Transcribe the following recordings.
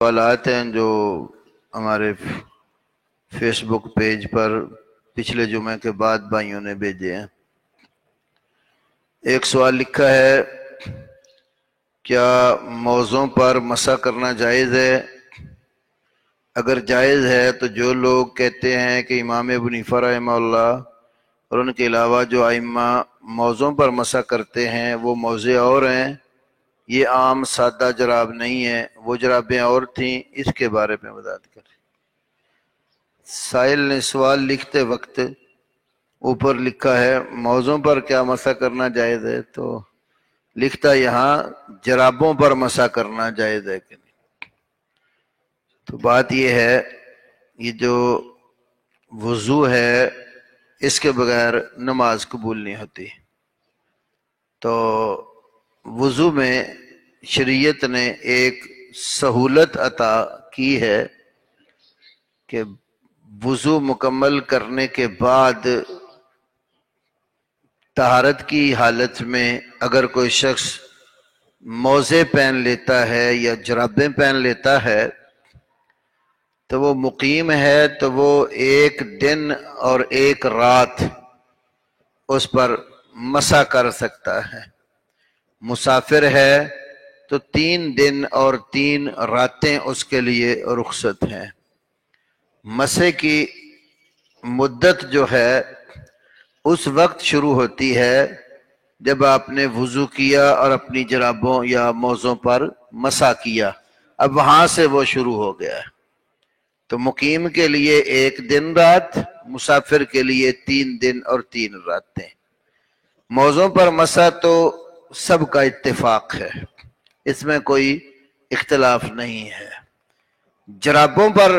سوالات ہیں جو ہمارے فیس بک پیج پر پچھلے جمعے کے بعد بھائیوں نے بھیجے ہیں۔ ایک سوال لکھا ہے، کیا موزوں پر مسح کرنا جائز ہے؟ اگر جائز ہے تو جو لوگ کہتے ہیں کہ امام ابو حنیفہ رحمہ اللہ اور ان کے علاوہ جو ائمہ موزوں پر مسح کرتے ہیں وہ موزے اور ہیں، یہ عام سادہ جراب نہیں ہے، وہ جرابیں اور تھیں، اس کے بارے میں وضاحت کریں۔ سائل نے سوال لکھتے وقت اوپر لکھا ہے موزوں پر کیا مسح کرنا جائز ہے، تو لکھتا یہاں جرابوں پر مسح کرنا جائز ہے کہ نہیں۔ تو بات یہ ہے، یہ جو وضو ہے اس کے بغیر نماز قبول نہیں ہوتی۔ تو وضو میں شریعت نے ایک سہولت عطا کی ہے کہ وضو مکمل کرنے کے بعد طہارت کی حالت میں اگر کوئی شخص موزے پہن لیتا ہے یا جرابیں پہن لیتا ہے تو وہ مقیم ہے تو وہ ایک دن اور ایک رات اس پر مسح کر سکتا ہے۔ مسافر ہے تو 3 دن اور 3 راتیں اس کے لیے رخصت ہیں۔ مسح کی مدت جو ہے اس وقت شروع ہوتی ہے جب آپ نے وضو کیا اور اپنی جرابوں یا موزوں پر مسح کیا، اب وہاں سے وہ شروع ہو گیا ہے۔ تو مقیم کے لیے 1 دن رات، مسافر کے لیے 3 دن اور 3 راتیں۔ موزوں پر مسح تو سب کا اتفاق ہے، اس میں کوئی اختلاف نہیں ہے۔ جرابوں پر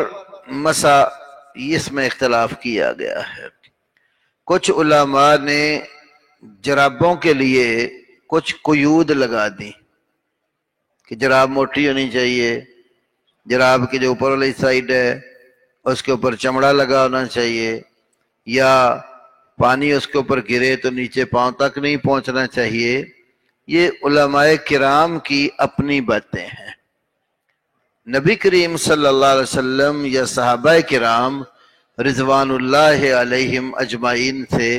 مسح اس میں اختلاف کیا گیا ہے۔ کچھ علماء نے جرابوں کے لیے کچھ قیود لگا دی کہ جراب موٹی ہونی چاہیے، جراب کی جو اوپر والی سائڈ ہے اس کے اوپر چمڑا لگا ہونا چاہیے، یا پانی اس کے اوپر گرے تو نیچے پاؤں تک نہیں پہنچنا چاہیے۔ یہ علماء کرام کی اپنی باتیں ہیں۔ نبی کریم صلی اللہ علیہ وسلم یا صحابہ کرام رضوان اللہ علیہم اجمعین سے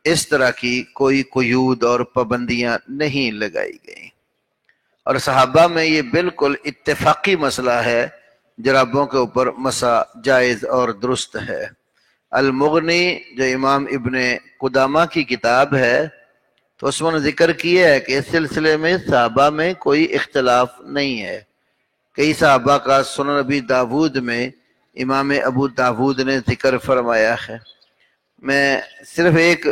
اس طرح کی کوئی قیود اور پابندیاں نہیں لگائی گئیں، اور صحابہ میں یہ بالکل اتفاقی مسئلہ ہے، جرابوں کے اوپر مسح جائز اور درست ہے۔ المغنی جو امام ابن قدامہ کی کتاب ہے تو اس میں ذکر کیا ہے کہ اس سلسلے میں صحابہ میں کوئی اختلاف نہیں ہے۔ کئی صحابہ کا سنن ابی داود میں امام ابو داود نے ذکر فرمایا ہے۔ میں صرف ایک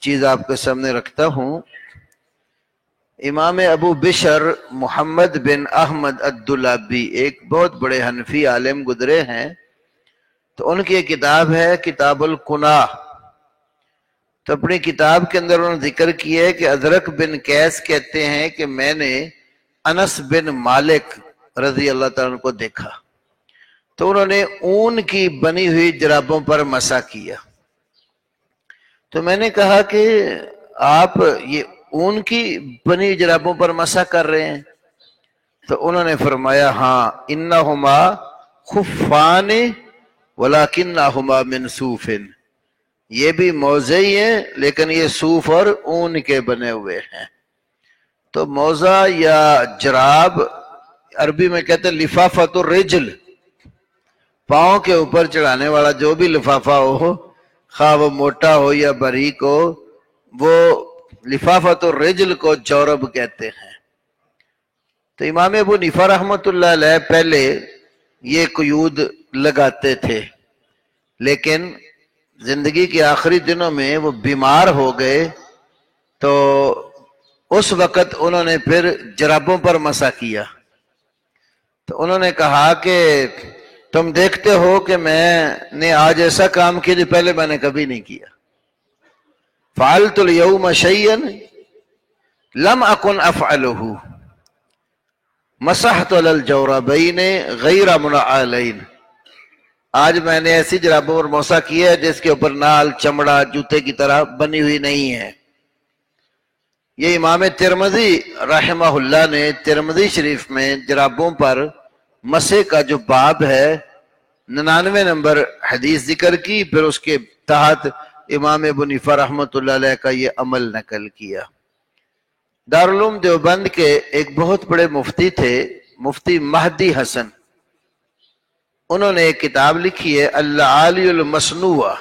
چیز آپ کے سامنے رکھتا ہوں۔ امام ابو بشر محمد بن احمد الدولابی ایک بہت بڑے حنفی عالم گزرے ہیں، تو ان کی ایک کتاب ہے کتاب القناع، تو اپنی کتاب کے اندر انہوں نے ذکر کیا ہے کہ ازرق بن قیس کہتے ہیں کہ میں نے انس بن مالک رضی اللہ تعالیٰ عنہ کو دیکھا، تو انہوں نے اون کی بنی ہوئی جرابوں پر مسح کیا۔ تو میں نے کہا کہ آپ یہ اون کی بنی ہوئی جرابوں پر مسح کر رہے ہیں؟ تو انہوں نے فرمایا ہاں، انہما خفان ولکنہما من صوف، یہ بھی موزے ہی ہیں لیکن یہ صوف اور اون کے بنے ہوئے ہیں۔ تو موزہ یا جراب عربی میں کہتے ہیں لفافۃ الرجل، پاؤں کے اوپر چڑھانے والا جو بھی لفافہ ہو، خواہ وہ موٹا ہو یا باریک ہو، وہ لفافۃ الرجل کو جورب کہتے ہیں۔ تو امام ابو حنیفہ رحمۃ اللہ علیہ پہلے یہ قیود لگاتے تھے، لیکن زندگی کے آخری دنوں میں وہ بیمار ہو گئے، تو اس وقت انہوں نے پھر جرابوں پر مسح کیا۔ تو انہوں نے کہا کہ تم دیکھتے ہو کہ میں نے آج ایسا کام کیا جو پہلے میں نے کبھی نہیں کیا۔ فعلت اليوم شيئا لم اكن افعله، مسحت على الجوربين غیر منعلین، آج میں نے ایسی جرابوں پر مسح کیا ہے جس کے اوپر نال چمڑا جوتے کی طرح بنی ہوئی نہیں ہے۔ یہ امام ترمذی رحمہ اللہ نے ترمذی شریف میں جرابوں پر مسح کا جو باب ہے 99 نمبر حدیث ذکر کی، پھر اس کے تحت امام ابو حنیفہ رحمۃ اللہ علیہ کا یہ عمل نقل کیا۔ دارالعلوم دیوبند کے ایک بہت بڑے مفتی تھے، مفتی مہدی حسن، انہوں نے ایک کتاب لکھی ہے العالی المصنوع،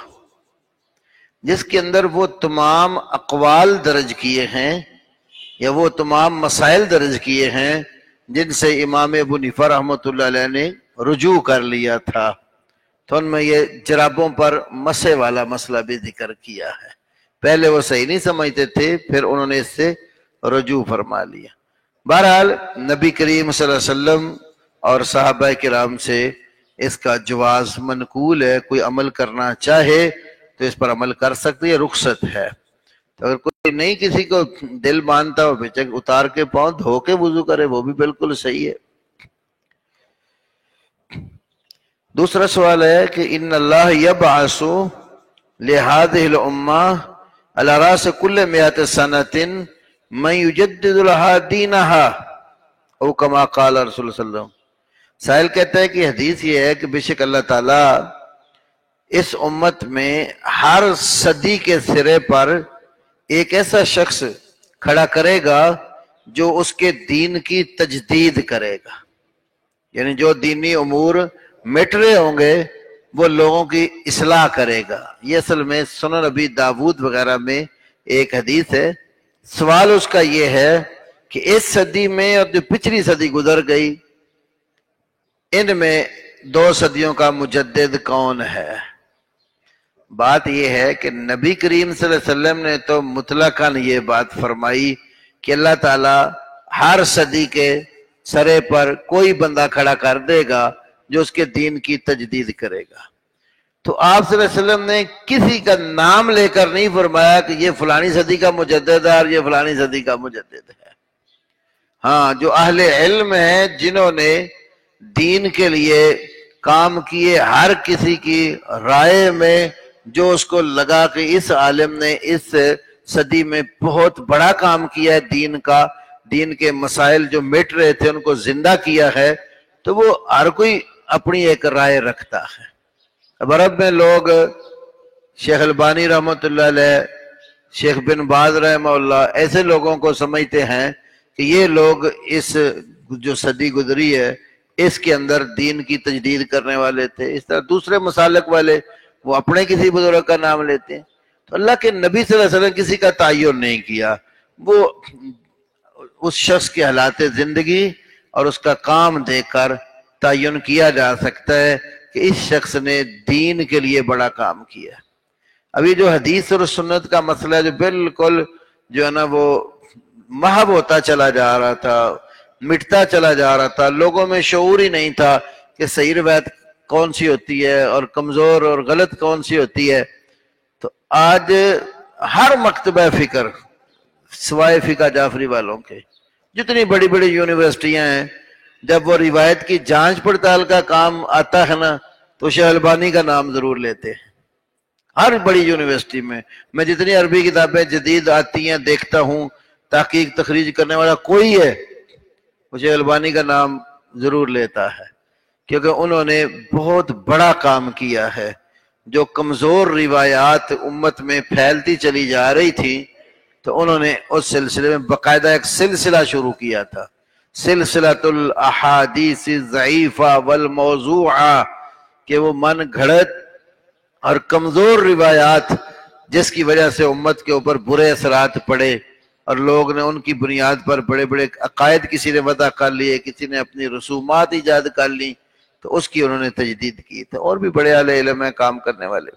جس کے اندر وہ تمام اقوال درج کیے ہیں یا وہ تمام مسائل درج کیے ہیں جن سے امام ابو حنیفہ رحمۃ اللہ علیہ نے رجوع کر لیا تھا۔ تو ان میں یہ جرابوں پر مسح والا مسئلہ بھی ذکر کیا ہے۔ پہلے وہ صحیح نہیں سمجھتے تھے، پھر انہوں نے اس سے رجوع فرما لیا۔ بہرحال نبی کریم صلی اللہ علیہ وسلم اور صحابہ کرام سے اس کا جواز منقول ہے، کوئی عمل کرنا چاہے تو اس پر عمل کر سکتے، یہ رخصت ہے۔ تو اگر کوئی نہیں کسی کو دل مانتا ہو بے اتار کے پاؤں دھو کے وضو کرے، وہ بھی بالکل صحیح ہے۔ دوسرا سوال ہے کہ ان اللہ یبعث لہذہ الامہ علی راس کل مئۃ سنۃ من یجدد لها دینہا او کما قال رسول اللہ صلی اللہ علیہ وسلم۔ سائل کہتا ہے کہ حدیث یہ ہے کہ بے شک اللہ تعالیٰ اس امت میں ہر صدی کے سرے پر ایک ایسا شخص کھڑا کرے گا جو اس کے دین کی تجدید کرے گا، یعنی جو دینی امور مٹ رہے ہوں گے وہ لوگوں کی اصلاح کرے گا۔ یہ اصل میں سنن ابی داود وغیرہ میں ایک حدیث ہے۔ سوال اس کا یہ ہے کہ اس صدی میں اور جو پچھلی صدی گزر گئی، ان میں 2 صدیوں کا مجدد کون ہے؟ بات یہ ہے کہ نبی کریم صلی اللہ علیہ وسلم نے تو مطلقاً یہ بات فرمائی کہ اللہ تعالیٰ ہر صدی کے سرے پر کوئی بندہ کھڑا کر دے گا جو اس کے دین کی تجدید کرے گا۔ تو آپ صلی اللہ علیہ وسلم نے کسی کا نام لے کر نہیں فرمایا کہ یہ فلانی صدی کا مجدد ہے اور یہ فلانی صدی کا مجدد ہے۔ ہاں، جو اہل علم ہیں جنہوں نے دین کے لیے کام کیے، ہر کسی کی رائے میں جو اس کو لگا کہ اس عالم نے اس صدی میں بہت بڑا کام کیا ہے دین کا، دین کے مسائل جو مٹ رہے تھے ان کو زندہ کیا ہے، تو وہ ہر کوئی اپنی ایک رائے رکھتا ہے۔ اب عرب میں لوگ شیخ البانی رحمۃ اللہ علیہ، شیخ بن باز رحمہ اللہ، ایسے لوگوں کو سمجھتے ہیں کہ یہ لوگ اس جو صدی گزری ہے اس کے اندر دین کی تجدید کرنے والے تھے۔ اس طرح دوسرے مسالک والے وہ اپنے کسی بزرگ کا نام لیتے ہیں۔ تو اللہ کے نبی صلی اللہ علیہ وسلم کسی کا تعین نہیں کیا، وہ اس شخص کے حالات زندگی اور اس کا کام دیکھ کر تعین کیا جا سکتا ہے کہ اس شخص نے دین کے لیے بڑا کام کیا۔ ابھی جو حدیث اور سنت کا مسئلہ ہے جو بالکل جو ہے نا وہ محو ہوتا چلا جا رہا تھا، مٹتا چلا جا رہا تھا، لوگوں میں شعور ہی نہیں تھا کہ صحیح روایت کون سی ہوتی ہے اور کمزور اور غلط کون سی ہوتی ہے۔ تو آج ہر مکتبہ فکر سوائے فقہ جعفری والوں کے، جتنی بڑی بڑی یونیورسٹیاں ہیں، جب وہ روایت کی جانچ پڑتال کا کام آتا ہے نا تو شیخ البانی کا نام ضرور لیتے ہیں۔ ہر بڑی یونیورسٹی میں جتنی عربی کتابیں جدید آتی ہیں دیکھتا ہوں، تحقیق تخریج کرنے والا کوئی ہے وہ شیخ البانی کا نام ضرور لیتا ہے، کیونکہ انہوں نے بہت بڑا کام کیا ہے۔ جو کمزور روایات امت میں پھیلتی چلی جا رہی تھی تو انہوں نے اس سلسلے میں باقاعدہ ایک سلسلہ شروع کیا تھا، سلسلۃ الاحادیث الضعیفہ والموضوعہ، کہ وہ من گھڑت اور کمزور روایات جس کی وجہ سے امت کے اوپر برے اثرات پڑے اور لوگ نے ان کی بنیاد پر بڑے بڑے عقائد کسی نے وضع کر لیے، کسی نے اپنی رسومات ایجاد کر لی، تو اس کی انہوں نے تجدید کی تھی۔ اور بھی بڑے اہل علم ہیں کام کرنے والے۔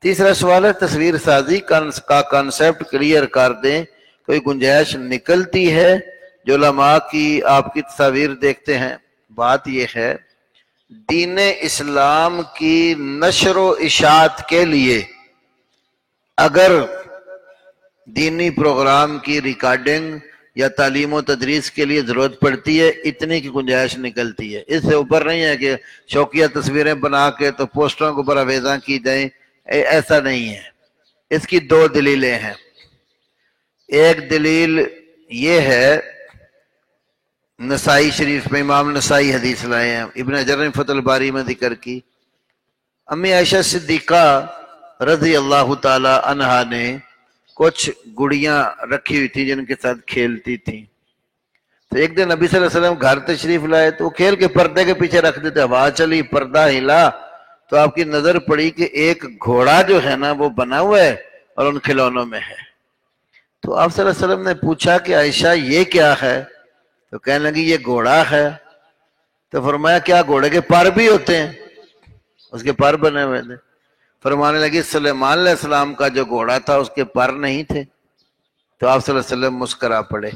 تیسرا سوال ہے تصویر سازی کا کانسیپٹ کلیئر کر دیں، کوئی گنجائش نکلتی ہے جو علماء کی آپ کی تصاویر دیکھتے ہیں؟ بات یہ ہے دین اسلام کی نشر و اشاعت کے لیے اگر دینی پروگرام کی ریکارڈنگ یا تعلیم و تدریس کے لیے ضرورت پڑتی ہے، اتنی کی گنجائش نکلتی ہے۔ اس سے اوپر نہیں ہے کہ شوقیہ تصویریں بنا کے تو پوسٹروں کے اوپر آویزاں کی جائیں، ایسا نہیں ہے۔ اس کی 2 دلیلیں ہیں۔ ایک دلیل یہ ہے نسائی شریف میں امام نسائی حدیث لائے ہیں، ابن حجر نے فتح الباری میں ذکر کی، امی عائشہ صدیقہ رضی اللہ تعالی عنہا نے کچھ گڑیاں رکھی ہوئی تھی جن کے ساتھ کھیلتی تھیں، تو ایک دن نبی صلی اللہ علیہ وسلم گھر تشریف لائے تو وہ کھیل کے پردے کے پیچھے رکھ دیتے، ہوا چلی پردہ ہلا تو آپ کی نظر پڑی کہ ایک گھوڑا جو ہے نا وہ بنا ہوا ہے اور ان کھلونوں میں ہے۔ تو آپ صلی اللہ علیہ وسلم نے پوچھا کہ عائشہ یہ کیا ہے؟ تو کہنے لگی یہ گھوڑا ہے۔ تو فرمایا کیا گھوڑے کے پر بھی ہوتے ہیں؟ اس کے پر بنے ہوئے تھے۔ فرمانے لگی سلیمان علیہ السلام کا جو گھوڑا تھا اس کے پر نہیں تھے۔ تو آپ صلی اللہ علیہ وسلم مسکرا پڑے۔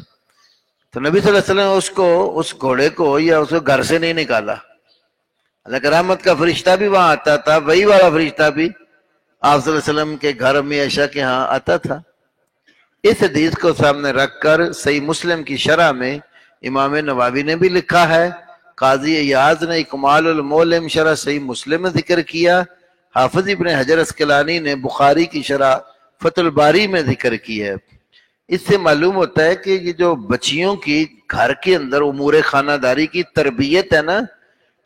تو نبی صلی اللہ علیہ وسلم اس گھوڑے کو یا اس کو گھر سے نہیں نکالا، اللہ رحمت کا فرشتہ بھی وہاں آتا تھا، وہی والا فرشتہ بھی آپ صلی اللہ علیہ وسلم کے گھر میں عائشہ کے ہاں آتا تھا۔ اس حدیث کو سامنے رکھ کر صحیح مسلم کی شرح میں امام نووی نے بھی لکھا ہے، قاضی ایاز نے اکمال المعلم شرح صحیح مسلم میں ذکر کیا، حافظ ابن حجر اسقلانی نے بخاری کی شرح فتح الباری میں ذکر کی ہے۔ اس سے معلوم ہوتا ہے کہ یہ جو بچیوں کی گھر کے اندر امور خانہ داری کی تربیت ہے نا،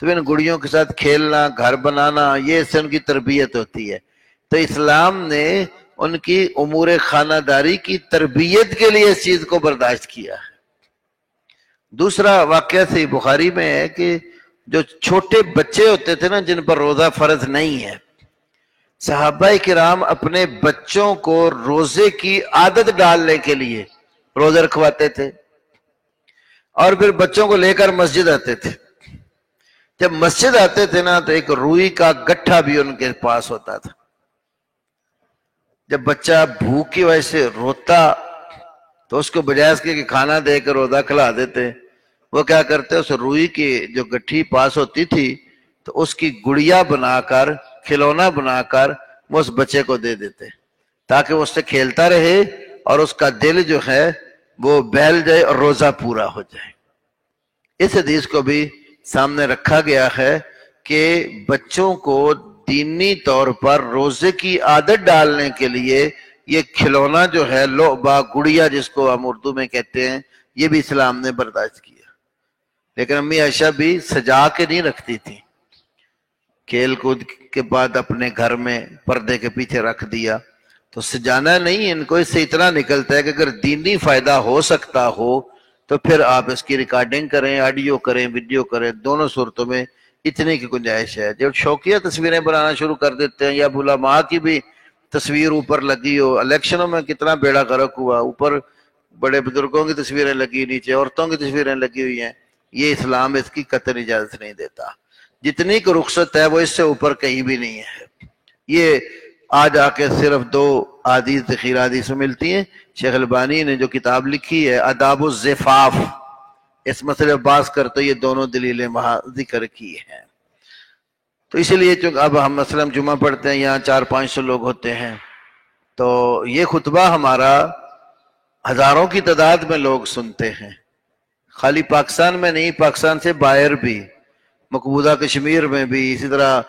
تو ان گڑیوں کے ساتھ کھیلنا، گھر بنانا، یہ اس سے ان کی تربیت ہوتی ہے۔ تو اسلام نے ان کی امور خانہ داری کی تربیت کے لیے اس چیز کو برداشت کیا ہے۔ دوسرا واقعہ صحیح بخاری میں ہے کہ جو چھوٹے بچے ہوتے تھے نا جن پر روزہ فرض نہیں ہے، صحابہ کرام اپنے بچوں کو روزے کی عادت ڈالنے کے لیے روزے رکھواتے تھے اور پھر بچوں کو لے کر مسجد آتے تھے۔ جب مسجد آتے تھے نا تو ایک روئی کا گٹھا بھی ان کے پاس ہوتا تھا۔ جب بچہ بھوک کی وجہ سے روتا تو اس کو بجائے اس کے کھانا دے کر روزہ کھلا دیتے، وہ کیا کرتے اس روئی کی جو گٹھی پاس ہوتی تھی تو اس کی گڑیا بنا کر، کھلونا بنا کر وہ اس بچے کو دے دیتے تاکہ وہ اس سے کھیلتا رہے اور اس کا دل جو ہے وہ بہل جائے اور روزہ پورا ہو جائے۔ اس حدیث کو بھی سامنے رکھا گیا ہے کہ بچوں کو دینی طور پر روزے کی عادت ڈالنے کے لیے یہ کھلونا جو ہے لعبہ، گڑیا جس کو ہم اردو میں کہتے ہیں، یہ بھی اسلام نے برداشت کیا۔ لیکن امی عائشہ بھی سجا کے نہیں رکھتی تھی، کھیل کود کے بعد اپنے گھر میں پردے کے پیچھے رکھ دیا تو سجانا نہیں، ان کو اس سے اتنا نکلتا ہے کہ اگر دینی فائدہ ہو سکتا ہو تو پھر آپ اس کی ریکارڈنگ کریں، آڈیو کریں، ویڈیو کریں، دونوں صورتوں میں اتنی کی گنجائش ہے۔ جب شوقیہ تصویریں بنانا شروع کر دیتے ہیں یا علماء کی بھی تصویر اوپر لگی ہو، الیکشنوں میں کتنا بیڑا غرق ہوا، اوپر بڑے بزرگوں کی تصویریں لگی، نیچے عورتوں کی تصویریں لگی ہوئی ہیں، یہ اسلام اس کی قطعی اجازت نہیں دیتا۔ جتنی کو رخصت ہے وہ اس سے اوپر کہیں بھی نہیں ہے۔ یہ آج آ کے صرف 2 احادیث ذخیرہ حدیث میں ملتی ہیں۔ شیخ البانی نے جو کتاب لکھی ہے آداب الزفاف، اس مسئلے باز کرتے یہ دونوں دلیلیں وہاں ذکر کی ہیں۔ تو اسی لیے چونکہ اب ہم مثلا جمعہ پڑھتے ہیں، یہاں 400-500 لوگ ہوتے ہیں، تو یہ خطبہ ہمارا ہزاروں کی تعداد میں لوگ سنتے ہیں، خالی پاکستان میں نہیں، پاکستان سے باہر بھی، مقبوضہ کشمیر میں بھی، اسی طرح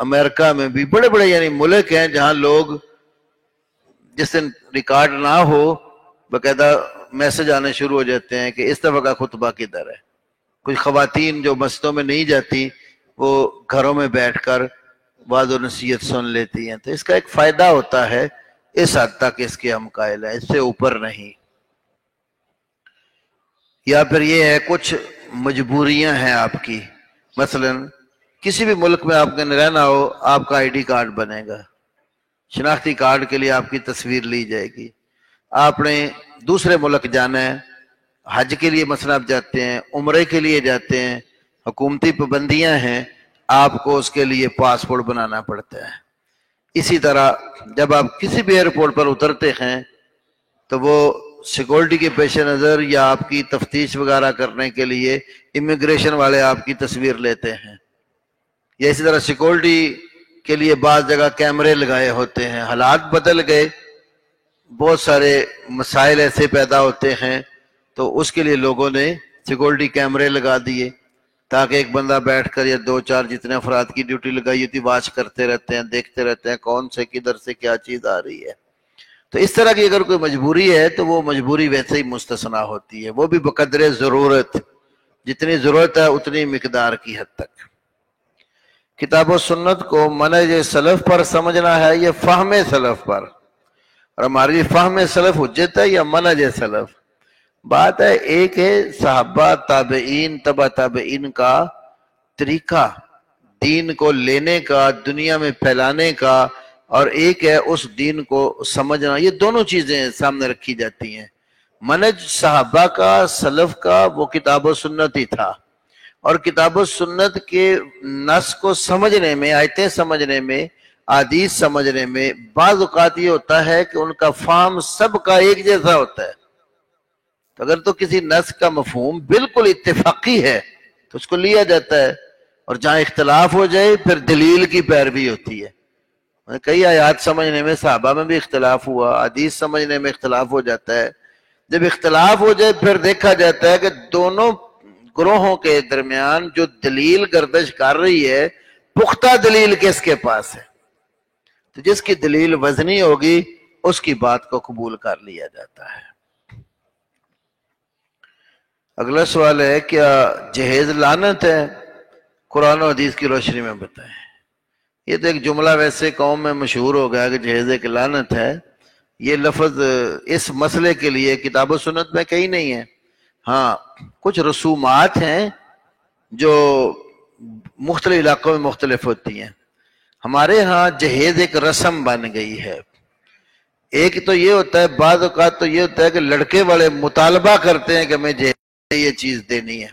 امریکہ میں بھی، بڑے بڑے یعنی ملک ہیں جہاں لوگ جس دن ریکارڈ نہ ہو باقاعدہ میسج آنے شروع ہو جاتے ہیں کہ اس دفعہ کا خطبہ کدھر ہے۔ کچھ خواتین جو مسجدوں میں نہیں جاتی وہ گھروں میں بیٹھ کر وعظ و نصیحت سن لیتی ہیں، تو اس کا ایک فائدہ ہوتا ہے، اس حد تک اس کے ہم قائل ہیں، اس سے اوپر نہیں۔ یا پھر یہ ہے کچھ مجبوریاں ہیں آپ کی، مثلا کسی بھی ملک میں آپ نے رہنا ہو، آپ کا ID کارڈ بنے گا، شناختی کارڈ کے لیے آپ کی تصویر لی جائے گی، آپ نے دوسرے ملک جانا ہے، حج کے لیے مثلا آپ جاتے ہیں، عمرے کے لیے جاتے ہیں، حکومتی پابندیاں ہیں، آپ کو اس کے لیے پاسپورٹ بنانا پڑتا ہے۔ اسی طرح جب آپ کسی بھی ایئرپورٹ پر اترتے ہیں تو وہ سیکورٹی کے پیش نظر یا آپ کی تفتیش وغیرہ کرنے کے لیے امیگریشن والے آپ کی تصویر لیتے ہیں، یا اسی طرح سیکورٹی کے لیے بعض جگہ کیمرے لگائے ہوتے ہیں۔ حالات بدل گئے، بہت سارے مسائل ایسے پیدا ہوتے ہیں تو اس کے لیے لوگوں نے سیکورٹی کیمرے لگا دیے تاکہ ایک بندہ بیٹھ کر یا 2-4 جتنے افراد کی ڈیوٹی لگائی ہوتی واچ کرتے رہتے ہیں، دیکھتے رہتے ہیں کون سے کدھر سے کیا چیز آ رہی ہے۔ تو اس طرح کی اگر کوئی مجبوری ہے تو وہ مجبوری ویسے ہی مستثنیٰ ہوتی ہے، وہ بھی بقدر ضرورت۔ جتنی ضرورت ہے اتنی مقدار کی حد تک۔ کتاب و سنت کو منہج سلف پر سمجھنا ہے یا فہم سلف پر، اور ہماری فہم سلف حجت ہے یا منہج سلف؟ بات ہے ایک ہے صحابہ تابعین تبع تابعین کا طریقہ دین کو لینے کا، دنیا میں پھیلانے کا، اور ایک ہے اس دین کو سمجھنا۔ یہ دونوں چیزیں سامنے رکھی جاتی ہیں۔ منہج صحابہ کا، سلف کا، وہ کتاب و سنت ہی تھا، اور کتاب و سنت کے نص کو سمجھنے میں، آیتیں سمجھنے میں، حدیث سمجھنے میں بعض اوقات یہ ہوتا ہے کہ ان کا فہم سب کا ایک جیسا ہوتا ہے۔ تو اگر تو کسی نص کا مفہوم بالکل اتفاقی ہے تو اس کو لیا جاتا ہے، اور جہاں اختلاف ہو جائے پھر دلیل کی پیروی ہوتی ہے۔ کئی آیات سمجھنے میں صحابہ میں بھی اختلاف ہوا، حدیث سمجھنے میں اختلاف ہو جاتا ہے۔ جب اختلاف ہو جائے پھر دیکھا جاتا ہے کہ دونوں گروہوں کے درمیان جو دلیل گردش کر رہی ہے، پختہ دلیل کس کے پاس ہے؟ تو جس کی دلیل وزنی ہوگی اس کی بات کو قبول کر لیا جاتا ہے۔ اگلا سوال ہے، کیا جہیز لعنت ہے؟ قرآن و حدیث کی روشنی میں بتائیں۔ یہ تو ایک جملہ ویسے قوم میں مشہور ہو گیا کہ جہیز ایک لعنت ہے۔ یہ لفظ اس مسئلے کے لیے کتاب و سنت میں کہیں نہیں ہے۔ ہاں کچھ رسومات ہیں جو مختلف علاقوں میں مختلف ہوتی ہیں۔ ہمارے ہاں جہیز ایک رسم بن گئی ہے۔ ایک تو یہ ہوتا ہے، بعض اوقات تو یہ ہوتا ہے کہ لڑکے والے مطالبہ کرتے ہیں کہ ہمیں جہیز یہ چیز دینی ہے۔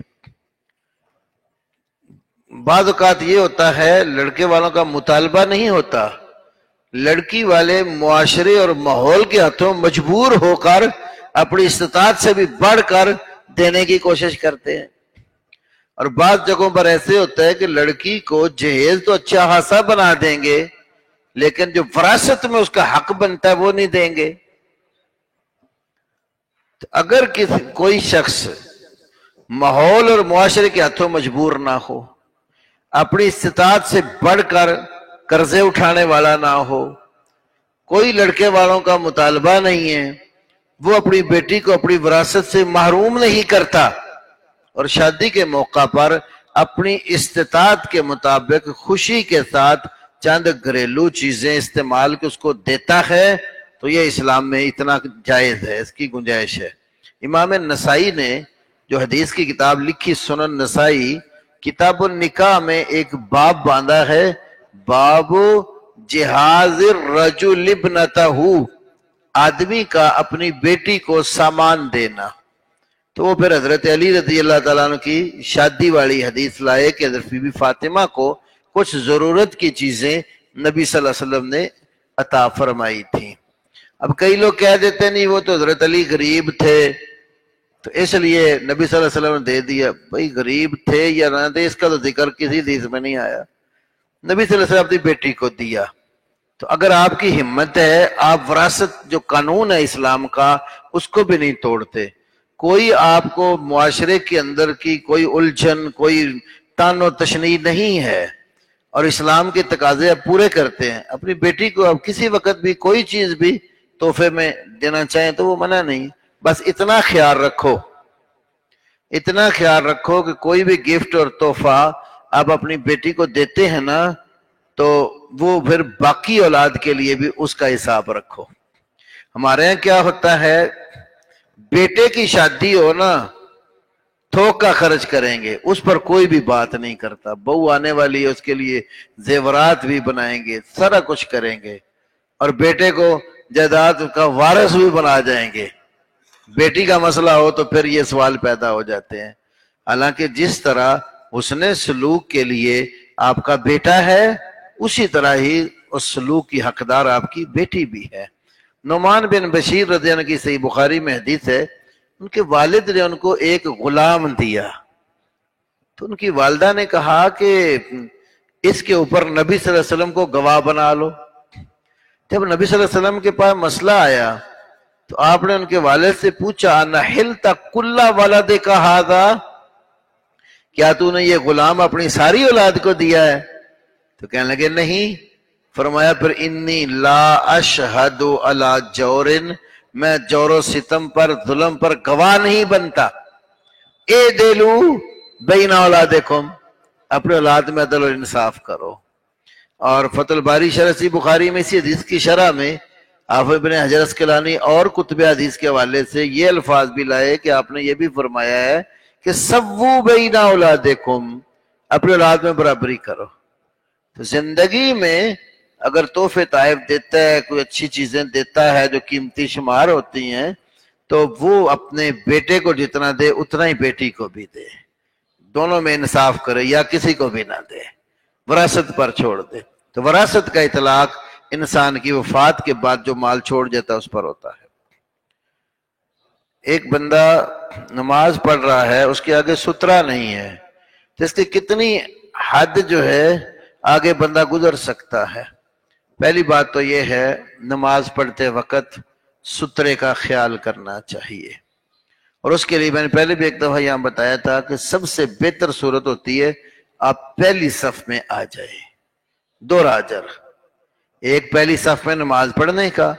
بعض اوقات یہ ہوتا ہے لڑکے والوں کا مطالبہ نہیں ہوتا، لڑکی والے معاشرے اور ماحول کے ہاتھوں مجبور ہو کر اپنی استطاعت سے بھی بڑھ کر دینے کی کوشش کرتے ہیں۔ اور بعض جگہوں پر ایسے ہوتا ہے کہ لڑکی کو جہیز تو اچھا خاصا بنا دیں گے، لیکن جو وراثت میں اس کا حق بنتا ہے وہ نہیں دیں گے۔ تو اگر کوئی شخص ماحول اور معاشرے کے ہاتھوں مجبور نہ ہو، اپنی استطاعت سے بڑھ کر قرضے اٹھانے والا نہ ہو، کوئی لڑکے والوں کا مطالبہ نہیں ہے، وہ اپنی بیٹی کو اپنی وراثت سے محروم نہیں کرتا، اور شادی کے موقع پر اپنی استطاعت کے مطابق خوشی کے ساتھ چند گھریلو چیزیں استعمال کے اس کو دیتا ہے، تو یہ اسلام میں اتنا جائز ہے، اس کی گنجائش ہے۔ امام نسائی نے جو حدیث کی کتاب لکھی سنن نسائی، کتاب النکاح میں ایک باب باندھا ہے، باب جہاز الرجل ابنتہ، آدمی کا اپنی بیٹی کو سامان دینا۔ تو وہ پھر حضرت علی رضی اللہ تعالیٰ عنہ کی شادی والی حدیث لائے کہ حضرت بی بی فاطمہ کو کچھ ضرورت کی چیزیں نبی صلی اللہ علیہ وسلم نے عطا فرمائی تھیں۔ اب کئی لوگ کہہ دیتے نہیں وہ تو حضرت علی غریب تھے تو اس لیے نبی صلی اللہ علیہ وسلم نے دے دیا۔ بھائی غریب تھے یا نہ تھے اس کا تو ذکر کسی حدیث میں نہیں آیا، نبی صلی اللہ علیہ وسلم اپنی بیٹی کو دیا۔ تو اگر آپ کی ہمت ہے، آپ وراثت جو قانون ہے اسلام کا اس کو بھی نہیں توڑتے، کوئی آپ کو معاشرے کے اندر کی کوئی الجھن، کوئی تان و تشنیع نہیں ہے، اور اسلام کے تقاضے آپ پورے کرتے ہیں، اپنی بیٹی کو آپ کسی وقت بھی کوئی چیز بھی تحفے میں دینا چاہیں تو وہ منع نہیں۔ بس اتنا خیال رکھو، اتنا خیال رکھو کہ کوئی بھی گفٹ اور تحفہ آپ اپنی بیٹی کو دیتے ہیں نا تو وہ پھر باقی اولاد کے لیے بھی اس کا حساب رکھو۔ ہمارے یہاں کیا ہوتا ہے، بیٹے کی شادی ہو نا تھوک کا خرچ کریں گے، اس پر کوئی بھی بات نہیں کرتا، بہو آنے والی ہے اس کے لیے زیورات بھی بنائیں گے، سارا کچھ کریں گے، اور بیٹے کو جائیداد کا وارث بھی بنا جائیں گے۔ بیٹی کا مسئلہ ہو تو پھر یہ سوال پیدا ہو جاتے ہیں۔ حالانکہ جس طرح حسن سلوک کے لیے آپ کا بیٹا ہے اسی طرح ہی اس سلوک کی حقدار آپ کی بیٹی بھی ہے۔ نعمان بن بشیر رضی اللہ عنہ کی صحیح بخاری میں حدیث ہے، ان کے والد نے ان کو ایک غلام دیا، تو ان کی والدہ نے کہا کہ اس کے اوپر نبی صلی اللہ علیہ وسلم کو گواہ بنا لو۔ جب نبی صلی اللہ علیہ وسلم کے پاس مسئلہ آیا تو آپ نے ان کے والد سے پوچھا، نحلت کل ولدک ھذا، کیا تو نے یہ غلام اپنی ساری اولاد کو دیا ہے؟ تو کہنے لگے نہیں۔ فرمایا پھر انی لا اشہد علی جور، میں جور و ستم پر ظلم پر گواہ نہیں بنتا۔ اے دلو بین اولادکم، اپنے اولاد میں عدل اور انصاف کرو۔ اور فتح الباری شرح صحیح بخاری میں اسی حدیث کی شرح میں آپ ابن حجر اسقلانی اور کتب حدیث کے حوالے سے یہ الفاظ بھی لائے کہ آپ نے یہ بھی فرمایا ہے کہ سووا بین اولادکم، اپنے اولاد میں برابری کرو۔ تو زندگی میں اگر تحفے تحائف دیتا ہے، کوئی اچھی چیزیں دیتا ہے جو قیمتی شمار ہوتی ہیں، تو وہ اپنے بیٹے کو جتنا دے اتنا ہی بیٹی کو بھی دے، دونوں میں انصاف کرے، یا کسی کو بھی نہ دے، وراثت پر چھوڑ دے۔ تو وراثت کا اطلاق انسان کی وفات کے بعد جو مال چھوڑ جاتا ہے اس پر ہوتا ہے۔ ایک بندہ نماز پڑھ رہا ہے، اس کے آگے سترہ نہیں ہے، تو اس کی کتنی حد جو ہے آگے بندہ گزر سکتا ہے؟ پہلی بات تو یہ ہے نماز پڑھتے وقت سترے کا خیال کرنا چاہیے، اور اس کے لیے میں نے پہلے بھی ایک دفعہ یہاں بتایا تھا کہ سب سے بہتر صورت ہوتی ہے آپ پہلی صف میں آ جائیں، دو اجر، ایک پہلی صف میں نماز پڑھنے کا،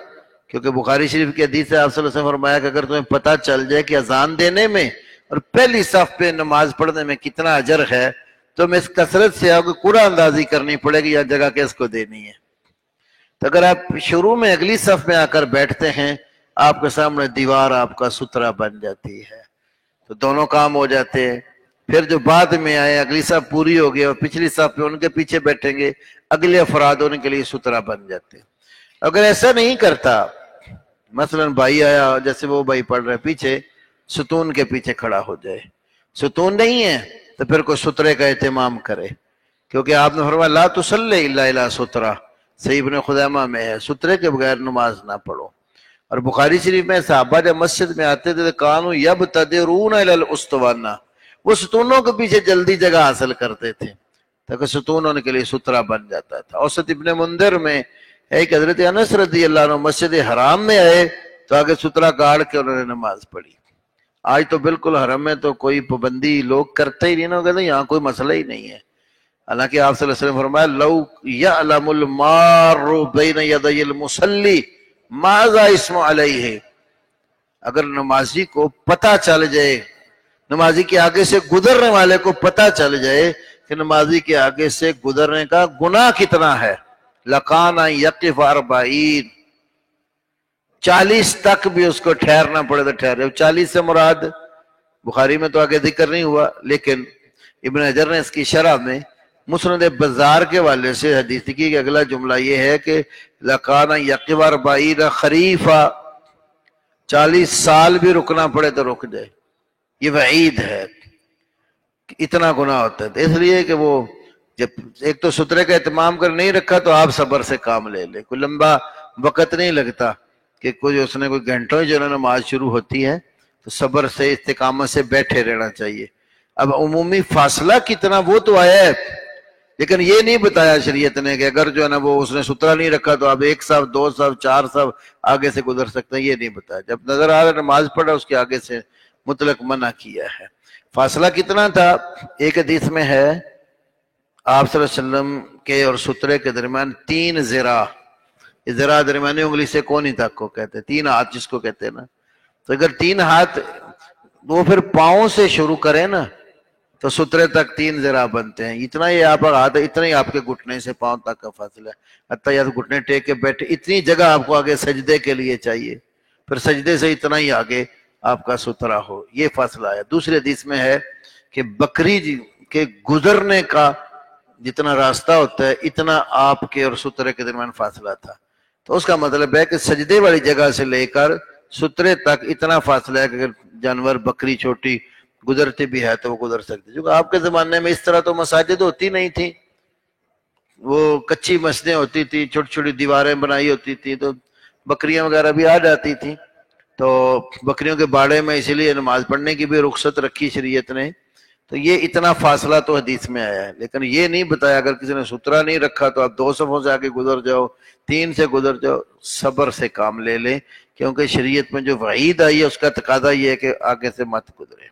کیونکہ بخاری شریف کی حدیث ہے آپ صلی اللہ علیہ وسلم فرمایا کہ اگر تمہیں پتہ چل جائے کہ اذان دینے میں اور پہلی صف پہ نماز پڑھنے میں کتنا اجر ہے، تو میں اس کثرت سے آپ کو قرآن اندازی کرنی پڑے گی یا جگہ کس کو دینی ہے۔ تو اگر آپ شروع میں اگلی صف میں آ کر بیٹھتے ہیں، آپ کے سامنے دیوار آپ کا سترہ بن جاتی ہے، تو دونوں کام ہو جاتے ہیں۔ پھر جو بعد میں آئے، اگلی صف پوری ہو گئی اور پچھلی صف پہ ان کے پیچھے بیٹھیں گے، اگلے افراد ان کے لیے سترہ بن جاتے ہیں۔ اگر ایسا نہیں کرتا، مثلا بھائی آیا، جیسے وہ بھائی پڑھ رہے پیچھے، ستون کے پیچھے کھڑا ہو جائے، ستون نہیں ہے تو پھر کوئی سترے کا اہتمام کرے، کیونکہ آپ نے فرمایا لا تصلی الا الی سترہ، صحیح ابن خزیمہ میں ہے، سترے کے بغیر نماز نہ پڑھو۔ اور بخاری شریف میں صحابہ جب مسجد میں آتے تھے کانوا یبتدرون الی الاسطوانہ، وہ ستونوں کے پیچھے جلدی جگہ حاصل کرتے تھے تاکہ ستون ان کے لیے سترہ بن جاتا تھا۔ اوسط ابن منذر میں ہے کہ حضرت انس رضی اللہ عنہ مسجد حرام میں آئے تو آگے سترہ گاڑ کے انہوں نے نماز پڑھی۔ آج تو بالکل حرم میں تو کوئی پابندی لوگ کرتے ہی نہیں، نہ کہتے یہاں کوئی مسئلہ ہی نہیں ہے، حالانکہ آپ صلی اللہ علیہ وسلم فرمایا لو یعلم المار بین یدی المصلی ماذا اسم علیہ، اگر نمازی کو پتہ چل جائے، نمازی کے آگے سے گزرنے والے کو پتہ چل جائے کہ نمازی کے آگے سے گزرنے کا گناہ کتنا ہے، لَقَانَ یقف 40، 40 تک بھی اس کو ٹھہرنا پڑے تو ٹھہرے۔ 40 سے مراد بخاری میں تو آگے ذکر نہیں ہوا، لیکن ابن حجر نے اس کی شرح میں مسند بزار کے والے سے حدیث کی کہ اگلا جملہ یہ ہے کہ لَقَانَ یقف 40 خریفا، 40 سال بھی رکنا پڑے تو رک جائے۔ یہ وعید ہے، اتنا گناہ ہوتا ہے۔ اس لیے کہ وہ جب ایک تو سترے کا اہتمام کر نہیں رکھا تو آپ صبر سے کام لے لیں، کوئی لمبا وقت نہیں لگتا کہ کوئی اس نے کوئی گھنٹوں جو نماز شروع ہوتی ہے، تو صبر سے استقامت سے بیٹھے رہنا چاہیے۔ اب عمومی فاصلہ کتنا وہ تو آیا ہے، لیکن یہ نہیں بتایا شریعت نے کہ اگر جو ہے نا وہ اس نے سترہ نہیں رکھا تو آپ 1 صف 2 صف 4 صف آگے سے گزر سکتے ہیں، یہ نہیں بتایا۔ جب نظر آ رہا نماز پڑھا اس کے آگے سے مطلق منع کیا ہے۔ فاصلہ کتنا تھا؟ ایک حدیث میں ہے آپ صلی اللہ علیہ وسلم کے اور سترے کے درمیان 3 ذراع، یہ ذراع درمیانی انگلی سے کونی تک کو کہتے ہیں، 3 ہاتھ جس کو کہتے ہیں نا، تو اگر 3 ہاتھ وہ پھر پاؤں سے شروع کریں نا تو سترے تک 3 ذراع بنتے ہیں، اتنا ہی آپ کا ہاتھ، اتنا ہی آپ کے گھٹنے سے پاؤں تک کا فاصلہ ہے، حتیٰ یا تو گھٹنے ٹیک کے بیٹھے، اتنی جگہ آپ کو آگے سجدے کے لیے چاہیے، پھر سجدے سے اتنا ہی آگے آپ کا سترہ ہو، یہ فاصلہ ہے۔ دوسری حدیث میں ہے کہ بکری کے گزرنے کا جتنا راستہ ہوتا ہے اتنا آپ کے اور سترے کے درمیان فاصلہ تھا، تو اس کا مطلب ہے کہ سجدے والی جگہ سے لے کر سترے تک اتنا فاصلہ ہے کہ اگر جانور بکری چھوٹی گزرتی بھی ہے تو وہ گزر سکتے، کیونکہ آپ کے زمانے میں اس طرح تو مساجد ہوتی نہیں تھی، وہ کچی مسجدیں ہوتی تھی، چھوٹی چھوٹی دیواریں بنائی ہوتی تھی، تو بکریاں وغیرہ بھی آ جاتی تھیں، تو بکریوں کے باڑے میں اسی لیے نماز پڑھنے کی بھی رخصت رکھی شریعت نے، تو یہ اتنا فاصلہ تو حدیث میں آیا ہے، لیکن یہ نہیں بتایا اگر کسی نے سترہ نہیں رکھا تو آپ 2 صفوں سے آگے گزر جاؤ، 3 سے گزر جاؤ، صبر سے کام لے لیں، کیونکہ شریعت میں جو وعید آئی ہے اس کا تقاضا یہ ہے کہ آگے سے مت گزرے۔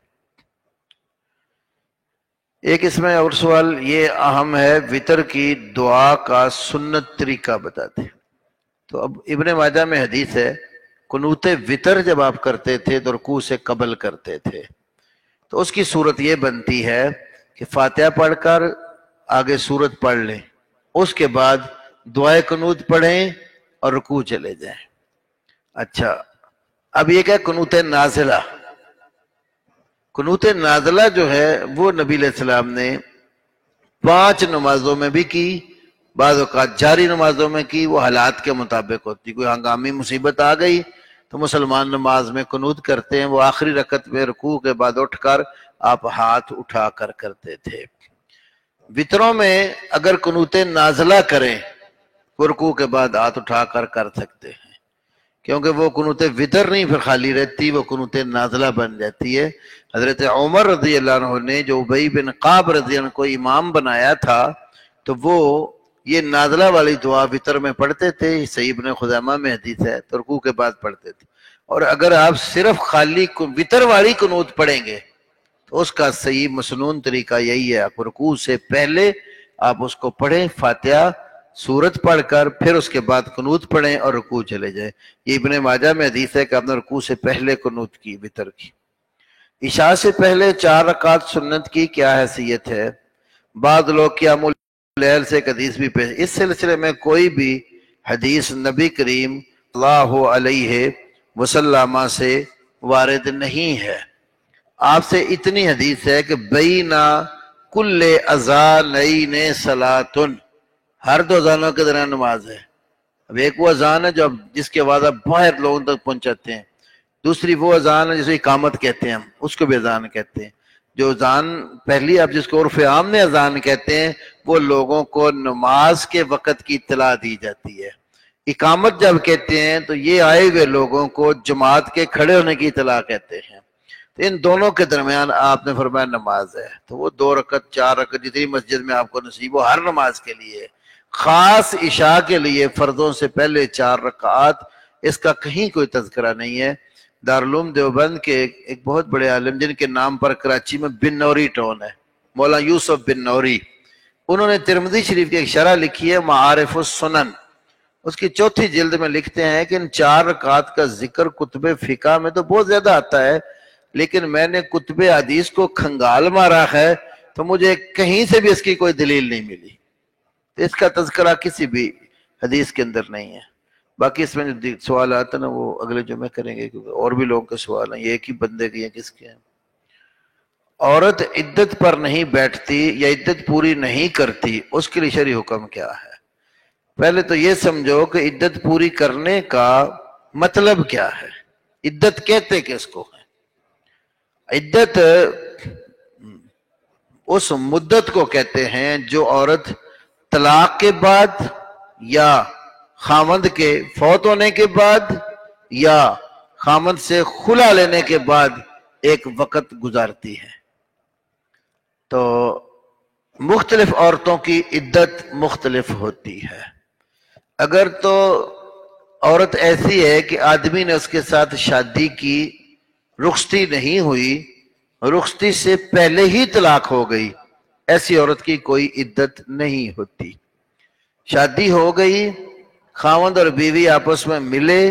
ایک اس میں اور سوال یہ اہم ہے، وتر کی دعا کا سنت طریقہ بتاتے ہیں۔ تو اب ابن ماجہ میں حدیث ہے قنوت وتر جب آپ کرتے تھے تو رکوع سے قبل کرتے تھے، تو اس کی صورت یہ بنتی ہے کہ فاتحہ پڑھ کر آگے سورت پڑھ لیں، اس کے بعد دعائے قنوت پڑھیں اور رکوع چلے جائیں۔ اچھا، اب یہ کہ قنوت نازلہ، قنوت نازلہ جو ہے وہ نبی علیہ السلام نے 5 نمازوں میں بھی کی، بعض اوقات جاری نمازوں میں کی، وہ حالات کے مطابق ہوتی۔ کوئی ہنگامی مصیبت آ گئی تو مسلمان نماز میں قنوت کرتے ہیں، وہ آخری رکعت میں رکوع کے بعد اٹھ کر آپ ہاتھ اٹھا کر کرتے تھے۔ وطروں میں اگر قنوت نازلہ کریں وہ رکوع کے بعد ہاتھ اٹھا کر کر سکتے ہیں، کیونکہ وہ قنوت وطر نہیں پھر خالی رہتی، وہ قنوت نازلہ بن جاتی ہے۔ حضرت عمر رضی اللہ عنہ نے جو ابی بن قعب رضی اللہ عنہ کو امام بنایا تھا تو وہ یہ نازلہ والی دعا وطر میں پڑھتے تھے، صحیح ابن خزیمہ میں حدیث ہے، تو رکوع کے بعد پڑھتے تھے۔ اور اگر آپ صرف خالی وطر والی قنوت پڑھیں گے تو اس کا صحیح مسنون طریقہ یہی ہے، آپ رکوع سے پہلے آپ اس کو پڑھیں، فاتحہ سورت پڑھ کر، پھر اس کے بعد قنوت پڑھیں اور رکوع چلے جائیں۔ یہ ابن ماجہ میں حدیث ہے کہ آپ نے رکوع سے پہلے قنوت کی، وطر کی۔ عشاء سے پہلے 4 رکعت سنت کی کیا حیثیت ہے؟ بعض لوگ قیام اللیل سے ایک حدیث بھی پیش، اس سلسلے میں کوئی بھی حدیث نبی کریم صلی اللہ علیہ وسلم سے وارد نہیں ہے۔ آپ سے اتنی حدیث ہے کہ بینا کل اذانین صلاتن، ہر 2 اذانوں کے درمیان نماز ہے۔ اب ایک وہ اذان ہے جو جس کے بعد آپ باہر لوگوں تک پہنچاتے ہیں، دوسری وہ اذان ہے جسے اقامت کہتے ہیں، ہم اس کو بھی اذان کہتے ہیں۔ جو اذان پہلی آپ جس کو عرف عام میں اذان کہتے ہیں وہ لوگوں کو نماز کے وقت کی اطلاع دی جاتی ہے۔ اقامت جب کہتے ہیں تو یہ آئے ہوئے لوگوں کو جماعت کے کھڑے ہونے کی اطلاع کہتے ہیں۔ تو ان دونوں کے درمیان آپ نے فرمایا نماز ہے، تو وہ 2 رکعت 4 رکعت جتنی مسجد میں آپ کو نصیب ہو، ہر نماز کے لیے، خاص عشاء کے لیے فرضوں سے پہلے 4 رکعات، اس کا کہیں کوئی تذکرہ نہیں ہے۔ دارالعلوم دیوبند کے ایک بہت بڑے عالم جن کے نام پر کراچی میں بن نوری ٹاؤن ہے، مولانا یوسف بن نوری، انہوں نے ترمذی شریف کی ایک شرح لکھی ہے معارف السنن، اس کی 4تھی جلد میں لکھتے ہیں کہ ان 4 رکعات کا ذکر کتب فقہ میں تو بہت زیادہ آتا ہے، لیکن میں نے کتب حدیث کو کھنگال مارا ہے تو مجھے کہیں سے بھی اس کی کوئی دلیل نہیں ملی، تو اس کا تذکرہ کسی بھی حدیث کے اندر نہیں ہے۔ باقی اس میں جو سوال آتا ہے نا وہ اگلے جمعے کریں گے، کیونکہ اور بھی لوگوں کے سوال ہیں، یہ ایک ہی بندے کے ہیں، کس کے ہیں۔ عورت عدت پر نہیں بیٹھتی یا عدت پوری نہیں کرتی، اس کے لیے شرعی حکم کیا ہے؟ پہلے تو یہ سمجھو کہ عدت پوری کرنے کا مطلب کیا ہے، عدت کہتے کس کو ہے؟ عدت اس مدت کو کہتے ہیں جو عورت طلاق کے بعد یا خامند کے فوت ہونے کے بعد یا خامند سے خلا لینے کے بعد ایک وقت گزارتی ہے۔ تو مختلف عورتوں کی عدت مختلف ہوتی ہے۔ اگر تو عورت ایسی ہے کہ آدمی نے اس کے ساتھ شادی کی، رخصتی نہیں ہوئی، رخصتی سے پہلے ہی طلاق ہو گئی، ایسی عورت کی کوئی عدت نہیں ہوتی۔ شادی ہو گئی، خاوند اور بیوی آپس میں ملے،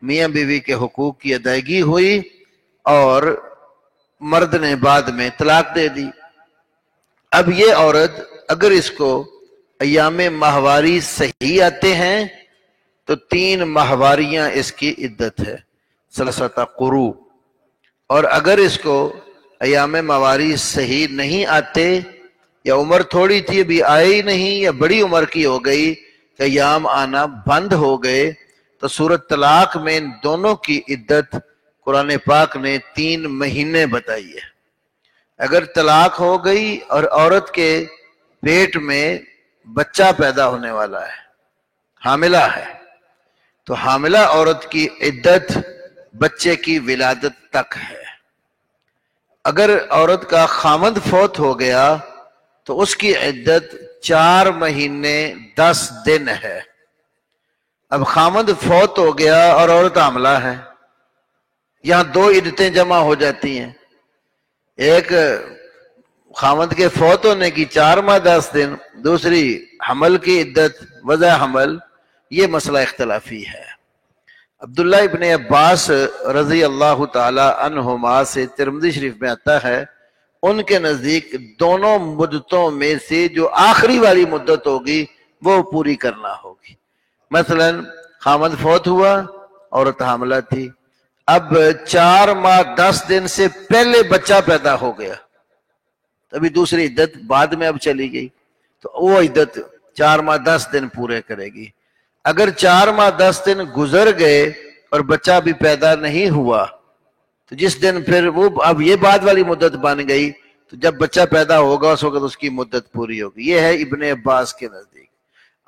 میاں بیوی کے حقوق کی ادائیگی ہوئی اور مرد نے بعد میں طلاق دے دی۔ اب یہ عورت اگر اس کو ایام ماہواری صحیح آتے ہیں تو 3 ماہواریاں اس کی عدت ہے، ثلاثۃ قروء۔ اور اگر اس کو ایام ماہواری صحیح نہیں آتے یا عمر تھوڑی تھی ابھی آئے ہی نہیں یا بڑی عمر کی ہو گئی کہ ایام آنا بند ہو گئے، تو سورۃ طلاق میں ان دونوں کی عدت قرآن پاک نے 3 مہینے بتائی ہے۔ اگر طلاق ہو گئی اور عورت کے پیٹ میں بچہ پیدا ہونے والا ہے، حاملہ ہے، تو حاملہ عورت کی عدت بچے کی ولادت تک ہے۔ اگر عورت کا خامند فوت ہو گیا تو اس کی عدت 4 مہینے 10 دن ہے۔ اب خامند فوت ہو گیا اور عورت حاملہ ہے، یہاں 2 عدتیں جمع ہو جاتی ہیں، ایک خامند کے فوت ہونے کی 4 ماہ 10 دن، دوسری حمل کی عدت وضع حمل، یہ مسئلہ اختلافی ہے۔ عبداللہ ابن عباس رضی اللہ تعالی عنہما سے ترمذی شریف میں آتا ہے، ان کے نزدیک دونوں مدتوں میں سے جو آخری والی مدت ہوگی وہ پوری کرنا ہوگی۔ مثلا خامد فوت ہوا، عورت حاملہ تھی، اب 4 ماہ 10 دن سے پہلے بچہ پیدا ہو گیا، ابھی دوسری عدت بعد میں اب چلی گئی، تو وہ عدت 4 ماہ 10 دن پورے کرے گی۔ اگر 4 ماہ 10 دن گزر گئے اور بچہ بھی پیدا نہیں ہوا تو جس دن پھر وہ اب یہ بعد والی مدت بن گئی، تو جب بچہ پیدا ہوگا اس وقت اس کی مدت پوری ہوگی۔ یہ ہے ابن عباس کے نزدیک۔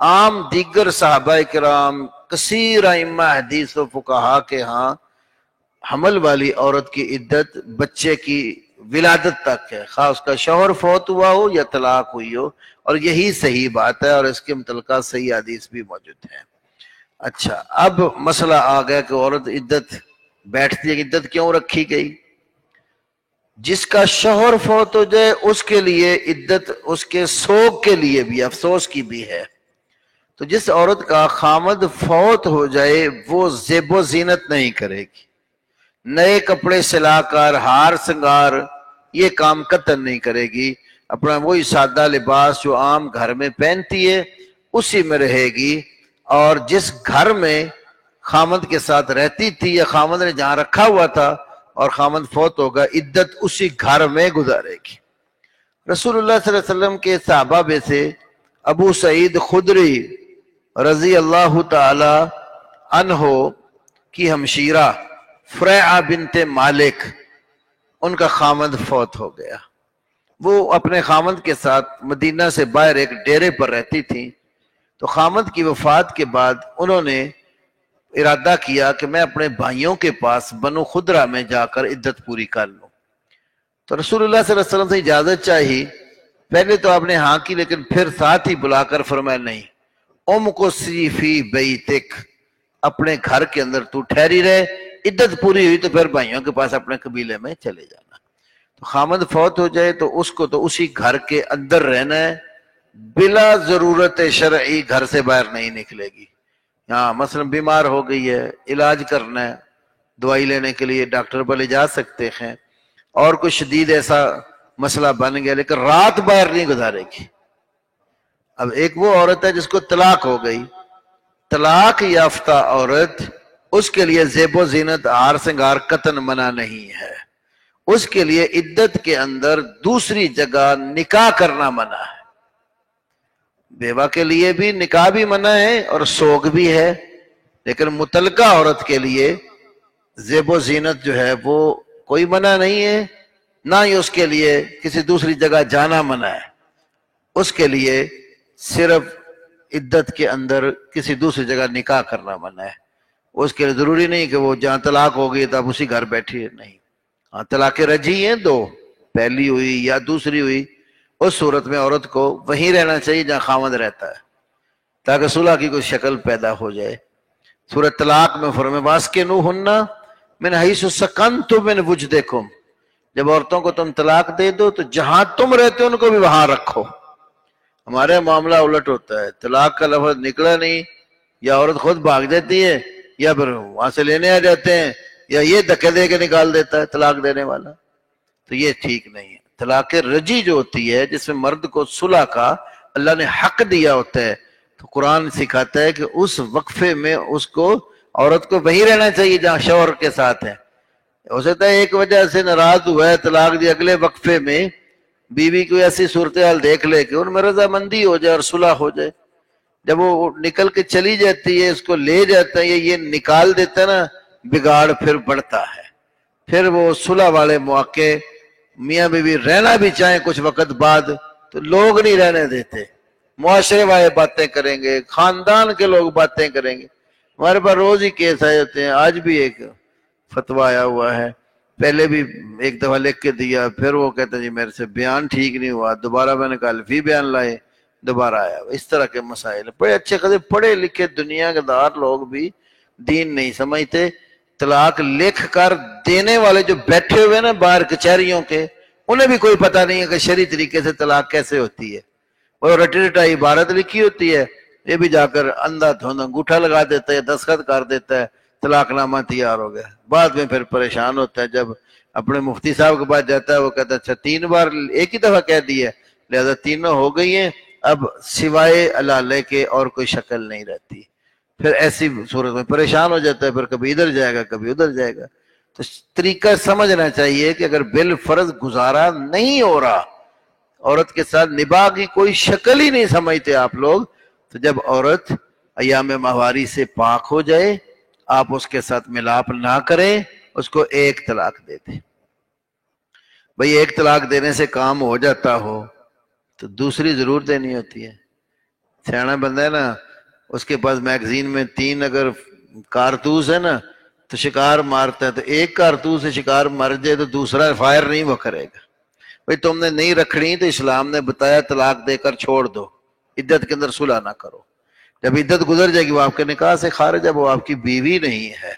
عام دیگر صحابہ کرام، کثیر ائمہ حدیث و فقہا کے ہاں حمل والی عورت کی عدت بچے کی ولادت تک ہے، خواہ اس کا شوہر فوت ہوا ہو یا طلاق ہوئی ہو، اور یہی صحیح بات ہے، اور اس کے متعلقہ صحیح حدیث بھی موجود ہے۔ اچھا، اب مسئلہ آ گیا کہ عورت عدت بیٹھتی ہے، عدت کیوں رکھی گئی؟ جس کا شوہر فوت ہو جائے اس کے لیے عدت اس کے سوگ کے لیے بھی، افسوس کی بھی ہے۔ تو جس عورت کا خامد فوت ہو جائے وہ زیب و زینت نہیں کرے گی، نئے کپڑے سلا کر ہار سنگار یہ کام قطعا نہیں کرے گی، اپنا وہی سادہ لباس جو عام گھر میں پہنتی ہے اسی میں رہے گی، اور جس گھر میں خامد کے ساتھ رہتی تھی یا خامد نے جہاں رکھا ہوا تھا اور خامد فوت ہوگا، عدت اسی گھر میں گزارے گی۔ رسول اللہ صلی اللہ علیہ وسلم کے صحابہ میں سے ابو سعید خدری رضی اللہ تعالی عنہ کی ہمشیرہ فریعہ بنت مالک، ان کا خامد فوت ہو گیا۔ وہ اپنے خامد کے ساتھ مدینہ سے باہر ایک ڈیرے پر رہتی تھیں، تو خامد کی وفات کے بعد انہوں نے ارادہ کیا کہ میں اپنے بھائیوں کے پاس بنو خدرہ میں جا کر عدت پوری کر لوں۔ تو رسول اللہ صلی اللہ علیہ وسلم سے اجازت چاہی، پہلے تو آپ نے ہاں کی، لیکن پھر ساتھ ہی بلا کر فرمایا نہیں، کو سی فی بیتک، اپنے گھر کے اندر تو ٹھہری رہے، عدت پوری ہوئی تو پھر بھائیوں کے پاس اپنے قبیلے میں چلے جانا۔ تو خامد فوت ہو جائے تو اس کو تو اسی گھر کے اندر رہنا ہے، بلا ضرورت شرعی گھر سے باہر نہیں نکلے گی۔ ہاں مثلا بیمار ہو گئی ہے، علاج کرنا ہے، دوائی لینے کے لیے ڈاکٹر پر لے جا سکتے ہیں، اور کوئی شدید ایسا مسئلہ بن گیا، لیکن رات باہر نہیں گزارے گی۔ اب ایک وہ عورت ہے جس کو طلاق ہو گئی، طلاق یافتہ عورت، اس کے لیے زیب و زینت ہار سنگار قطعاً منع نہیں ہے، اس کے لیے عدت کے اندر دوسری جگہ نکاح کرنا منع ہے۔ بیوہ کے لیے بھی نکاح بھی منع ہے اور سوگ بھی ہے، لیکن متعلقہ عورت کے لیے زیب و زینت جو ہے وہ کوئی منع نہیں ہے، نہ ہی اس کے لیے کسی دوسری جگہ جانا منع ہے۔ اس کے لیے صرف عدت کے اندر کسی دوسری جگہ نکاح کرنا منع ہے۔ اس کے لیے ضروری نہیں کہ وہ جہاں طلاق ہو گئی تو اب اسی گھر بیٹھی ہے، نہیں۔ ہاں طلاق رجعی ہیں دو، پہلی ہوئی یا دوسری ہوئی، اس صورت میں عورت کو وہیں رہنا چاہیے جہاں خاوند رہتا ہے، تاکہ صلح کی کوئی شکل پیدا ہو جائے۔ سورۃ طلاق میں فرمایا واسکنوہن من حیث سکنتم من وجدکم، جب عورتوں کو تم طلاق دے دو تو جہاں تم رہتے ہو ان کو بھی وہاں رکھو۔ ہمارے معاملہ الٹ ہوتا ہے، طلاق کا لفظ نکلا نہیں، یا عورت خود بھاگ جاتی ہے یا پھر وہاں سے لینے آ جاتے ہیں، یا یہ دھکے دے کے نکال دیتا ہے طلاق دینے والا، تو یہ ٹھیک نہیں ہے۔ طلاق رجعی جو ہوتی ہے جس میں مرد کو صلح کا اللہ نے حق دیا ہوتا ہے، تو قرآن سکھاتا ہے کہ اس وقفے میں اس کو عورت کو وہیں رہنا چاہیے جہاں شوہر کے ساتھ ہے۔ ہو سکتا ہے ایک وجہ سے ناراض ہوا ہے، طلاق دی، اگلے وقفے میں بیوی کو ایسی صورتحال دیکھ لے کہ ان میں رضامندی ہو جائے اور صلح ہو جائے۔ جب وہ نکل کے چلی جاتی ہے، اس کو لے جاتا ہے، یہ نکال دیتا ہے نا، بگاڑ پھر بڑھتا ہے۔ پھر وہ صلح والے مواقع میاں بیوی رہنا بھی چاہیں کچھ وقت بعد تو لوگ نہیں رہنے دیتے، معاشرے والے باتیں کریں گے، خاندان کے لوگ باتیں کریں گے۔ ہمارے پاس روز ہی کیس آئے ہوتے ہیں، آج بھی ایک فتویٰ آیا ہوا ہے، پہلے بھی ایک دفعہ لکھ کے دیا، پھر وہ کہتا جی میرے سے بیان ٹھیک نہیں ہوا، دوبارہ میں نے کہا الفی بیان لائے، دوبارہ آیا۔ اس طرح کے مسائل بڑے اچھے خاصے پڑھے لکھے دنیا کے دار لوگ بھی دین نہیں سمجھتے، طلاق لکھ کر دینے والے جو بیٹھے ہوئے نا باہر کچہریوں کے، انہیں بھی کوئی پتہ نہیں ہے کہ شرعی طریقے سے طلاق کیسے ہوتی ہے۔ وہ رٹی رٹائی عبارت لکھی ہوتی ہے، یہ بھی جا کر اندھا دھند انگوٹھا لگا دیتا ہے، دستخط کر دیتا ہے، طلاق نامہ تیار ہو گیا، بعد میں پھر پریشان ہوتا ہے، جب اپنے مفتی صاحب کے پاس جاتا ہے وہ کہتا ہے اچھا 3 بار ایک ہی دفعہ کہہ دی ہے، لہذا تینوں ہو گئی ہیں، اب سوائے علالے کے اور کوئی شکل نہیں رہتی، پھر ایسی صورت میں پریشان ہو جاتا ہے، پھر کبھی ادھر جائے گا کبھی ادھر جائے گا۔ تو طریقہ سمجھنا چاہیے کہ اگر بالفرض گزارا نہیں ہو رہا، عورت کے ساتھ نباہ کی کوئی شکل ہی نہیں سمجھتے آپ لوگ، تو جب عورت ایام ماہواری سے پاک ہو جائے آپ اس کے ساتھ ملاپ نہ کریں، اس کو 1 طلاق دے دیں۔ بھئی 1 طلاق دینے سے کام ہو جاتا ہو تو دوسری ضرور دینی ہوتی ہے۔ سیانا بندہ ہے نا، اس کے پاس میگزین میں 3 اگر کارتوس ہے نا تو شکار مارتا ہے، تو 1 کارتوس سے شکار مر جائے تو دوسرا فائر نہیں وہ کرے گا۔ بھئی تم نے نہیں رکھنی تو اسلام نے بتایا طلاق دے کر چھوڑ دو، عدت کے اندر صلح نہ کرو، جب عدت گزر جائے گی وہ آپ کے نکاح سے خارج ہے، وہ آپ کی بیوی نہیں ہے،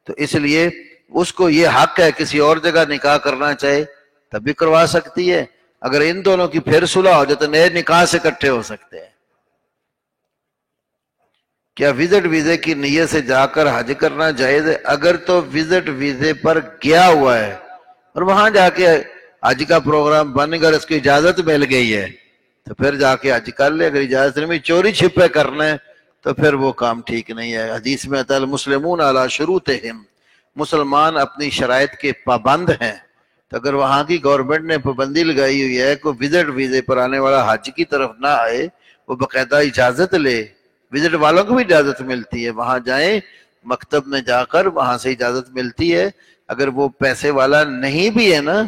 تو اس لیے اس کو یہ حق ہے کسی اور جگہ نکاح کرنا چاہے تب بھی کروا سکتی ہے، اگر ان دونوں کی پھر صلح ہو جائے تو نئے نکاح سے اکٹھے ہو سکتے ہیں۔ کیا وزٹ ویزے کی نیت سے جا کر حج کرنا جائز ہے؟ اگر تو وزٹ ویزے پر گیا ہوا ہے اور وہاں جا کے حج کا پروگرام بن کر اس کی اجازت مل گئی ہے تو پھر جا کے حج کر لے، اگر اجازت نہیں چوری چھپے کرنا ہے تو پھر وہ کام ٹھیک نہیں ہے۔ حدیث میں آتا ہے المسلمون علی شروطہم، مسلمان اپنی شرائط کے پابند ہیں، تو اگر وہاں کی گورنمنٹ نے پابندی لگائی ہوئی ہے کوئی وزٹ ویزے پر آنے والا حج کی طرف نہ آئے، وہ باقاعدہ اجازت لے، وزٹ والوں کو بھی اجازت ملتی ہے، وہاں جائیں مکتب میں جا کر وہاں سے اجازت ملتی ہے، اگر وہ پیسے والا نہیں بھی ہے نا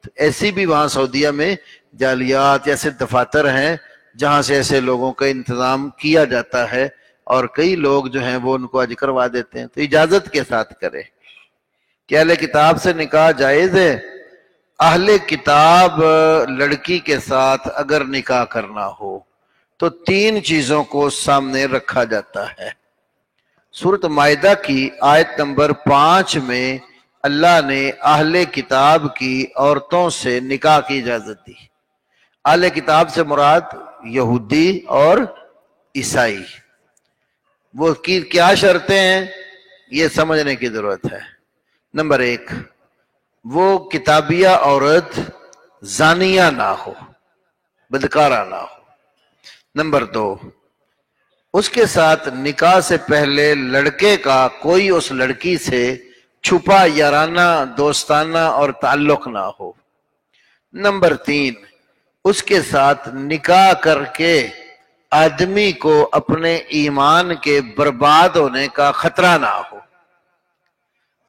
تو ایسی بھی وہاں سعودیہ میں جالیات ایسے دفاتر ہیں جہاں سے ایسے لوگوں کا انتظام کیا جاتا ہے، اور کئی لوگ جو ہیں وہ ان کو حج کروا دیتے ہیں، تو اجازت کے ساتھ کرے۔ کیا اہل کتاب سے نکاح جائز ہے؟ اہل کتاب لڑکی کے ساتھ اگر نکاح کرنا ہو تو 3 چیزوں کو سامنے رکھا جاتا ہے۔ سورۃ مائدہ کی آیت نمبر 5 میں اللہ نے اہل کتاب کی عورتوں سے نکاح کی اجازت دی۔ اہل کتاب سے مراد یہودی اور عیسائی، وہ کی کیا شرطیں ہیں یہ سمجھنے کی ضرورت ہے۔ نمبر 1، وہ کتابیہ عورت زانیہ نہ ہو، بدکارہ نہ ہو۔ نمبر 2، اس کے ساتھ نکاح سے پہلے لڑکے کا کوئی اس لڑکی سے چھپا یارانہ دوستانہ اور تعلق نہ ہو۔ نمبر 3، اس کے ساتھ نکاح کر کے آدمی کو اپنے ایمان کے برباد ہونے کا خطرہ نہ ہو۔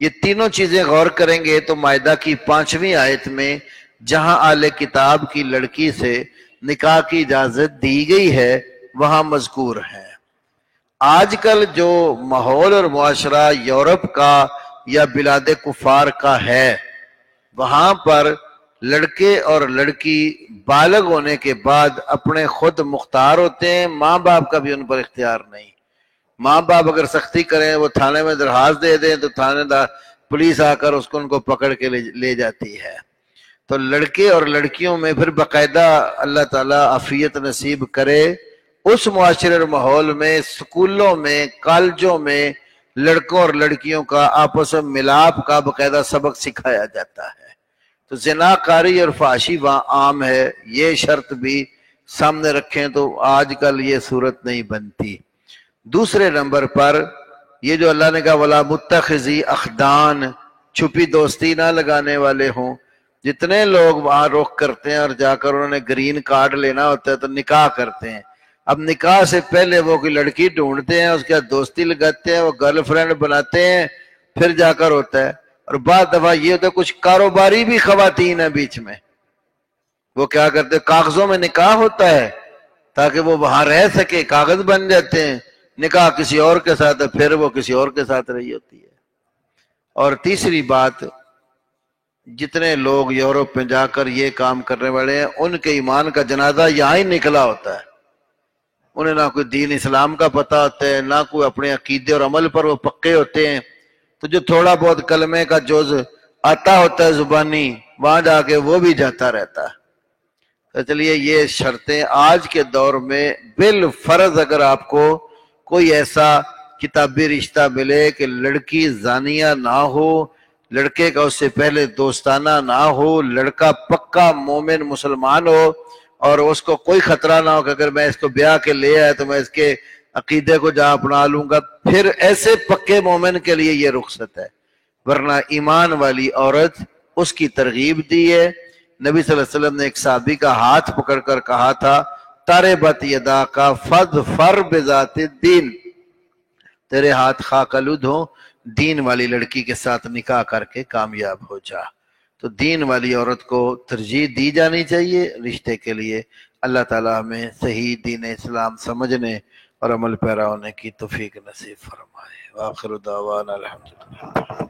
یہ تینوں چیزیں غور کریں گے تو مائدہ کی 5ویں آیت میں جہاں اہل کتاب کی لڑکی سے نکاح کی اجازت دی گئی ہے وہاں مذکور ہے۔ آج کل جو ماحول اور معاشرہ یورپ کا یا بلاد کفار کا ہے، وہاں پر لڑکے اور لڑکی بالغ ہونے کے بعد اپنے خود مختار ہوتے ہیں، ماں باپ کا بھی ان پر اختیار نہیں۔ ماں باپ اگر سختی کریں، وہ تھانے میں درخواست دے دیں تو تھانے دار پولیس آ کر ان کو پکڑ کے لے جاتی ہے۔ تو لڑکے اور لڑکیوں میں پھر باقاعدہ اللہ تعالیٰ عافیت نصیب کرے، اس معاشرے اور ماحول میں سکولوں میں کالجوں میں لڑکوں اور لڑکیوں کا آپس میں ملاپ کا باقاعدہ سبق سکھایا جاتا ہے، تو زنا کاری اور فحاشی وہاں عام ہے، یہ شرط بھی سامنے رکھیں تو آج کل یہ صورت نہیں بنتی۔ دوسرے نمبر پر یہ جو اللہ نے کہا وَلَا مُتَّخِذِي أَخْدَانٍ، چھپی دوستی نہ لگانے والے ہوں، جتنے لوگ وہاں رخ کرتے ہیں اور جا کر انہوں نے گرین کارڈ لینا ہوتا ہے تو نکاح کرتے ہیں، اب نکاح سے پہلے وہ کوئی لڑکی ڈھونڈتے ہیں، اس کے دوستی لگاتے ہیں، وہ گرل فرینڈ بناتے ہیں، پھر جا کر ہوتا ہے۔ اور بعض دفعہ یہ ہوتا ہے کچھ کاروباری بھی خواتین ہیں بیچ میں، وہ کیا کرتے ہیں کاغذوں میں نکاح ہوتا ہے تاکہ وہ وہاں رہ سکے، کاغذ بن جاتے ہیں، نکاح کسی اور کے ساتھ ہے، پھر وہ کسی اور کے ساتھ رہی ہوتی ہے۔ اور تیسری بات، جتنے لوگ یورپ میں جا کر یہ کام کرنے والے ہیں ان کے ایمان کا جنازہ یہاں ہی نکلا ہوتا ہے، انہیں نہ کوئی دین اسلام کا پتہ ہوتا ہے، نہ کوئی اپنے عقیدے اور عمل پر وہ پکے ہوتے ہیں، تو جو تھوڑا بہت کلمے کا جز آتا ہوتا ہے زبانی، وہاں جا کے وہ بھی جاتا رہتا ہے۔ تو چلیے یہ شرطیں آج کے دور میں بالفرض اگر آپ کو کوئی ایسا کتابی رشتہ ملے کہ لڑکی زانیہ نہ ہو، لڑکے کا اس سے پہلے دوستانہ نہ ہو، لڑکا پکا مومن مسلمان ہو، اور اس کو کوئی خطرہ نہ ہو کہ اگر میں اس کو بیاہ کے لے آیا تو میں اس کے عقیدے کو جہاں اپنا لوں گا، پھر ایسے پکے مومن کے لیے یہ رخصت ہے۔ ورنہ ایمان والی عورت، اس کی ترغیب دی ہے۔ نبی صلی اللہ علیہ وسلم نے ایک صحابی کا ہاتھ پکڑ کر کہا تھا تربت یدا کا فاظفر بذات الدین، تیرے ہاتھ خاک آلود ہوں، دین والی لڑکی کے ساتھ نکاح کر کے کامیاب ہو جا۔ تو دین والی عورت کو ترجیح دی جانی چاہیے رشتے کے لیے۔ اللہ تعالیٰ ہمیں صحیح دین اسلام سمجھنے اور عمل پیرا ہونے کی توفیق نصیب فرمائے۔ وآخر دعوانا الحمدللہ۔